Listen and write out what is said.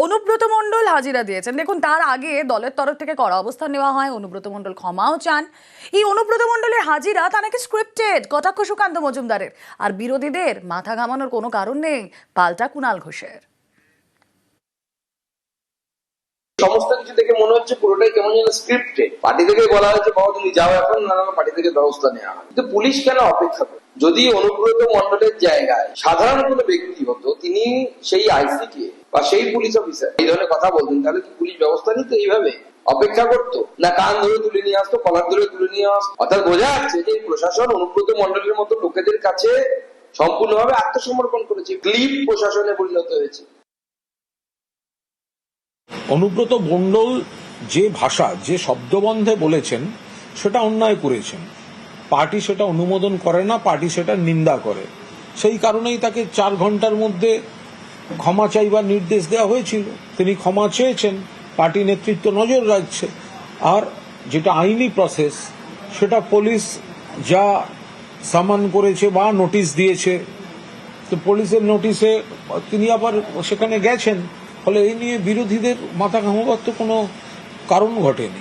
অনুব্রত মণ্ডল হাজিরা দিয়েছেন। দেখুন, তার আগে দলের তরফ থেকে কড়া অবস্থান নেওয়া হয়, অনুব্রত মণ্ডল ক্ষমাও চান। এই অনুব্রত মণ্ডলের হাজিরা তা নাকি স্ক্রিপ্টেড, কটাক্ষ সুকান্ত মজুমদারের। আর বিরোধীদের মাথা ঘামানোর কোনো কারণ নেই, পাল্টা কুণাল ঘোষের। সমস্ত কিছু দেখে মনে হচ্ছে পুরোটাই কেমন যেন স্ক্রিপ্টেড। পার্টি থেকে বলা হয়েছে বাবা তুমি যাও এখন, না পার্টি থেকে ব্যবস্থা নেওয়া হয়। কিন্তু পুলিশ কেন অপেক্ষা করে? যদি অনুব্রত মণ্ডলের জায়গায় সাধারণ কোনো ব্যক্তি হতো, তিনি সেই আইসিকে বা সেই পুলিশ অফিসার এই ধরনের কথা বলতেন, তাহলে কি পুলিশ ব্যবস্থা নিত? এইভাবে অপেক্ষা করতো না? কান ধরে তুলে নিয়ে আসতো, কলার ধরে তুলে নিয়ে আসতো। অর্থাৎ বোঝা যাচ্ছে যে প্রশাসন অনুব্রত মণ্ডলের মতো লোকেদের কাছে সম্পূর্ণভাবে আত্মসমর্পণ করেছে, ক্লিপ প্রশাসনে পরিণত হয়েছে। অনুব্রত মণ্ডল যে ভাষা, যে শব্দবন্ধে বলেছেন, সেটা অন্যায় করেছেন। পার্টি সেটা অনুমোদন করে না, পার্টি সেটা নিন্দা করে। সেই কারণেই তাকে 4 ঘন্টার মধ্যে ক্ষমা চাইবার নির্দেশ দেওয়া হয়েছিল। তিনি ক্ষমা চেয়েছেন, পার্টি নেতৃত্ব নজর রাখছে। আর যেটা আইনি প্রসেস, সেটা পুলিশ যা সামান করেছে বা নোটিশ দিয়েছে, তো পুলিশের নোটিশে তিনি আবার সেখানে গেছেন। ফলে এই নিয়ে বিরোধীদের মাথা ঘামাবার তো কোনো কারণ ঘটেনি।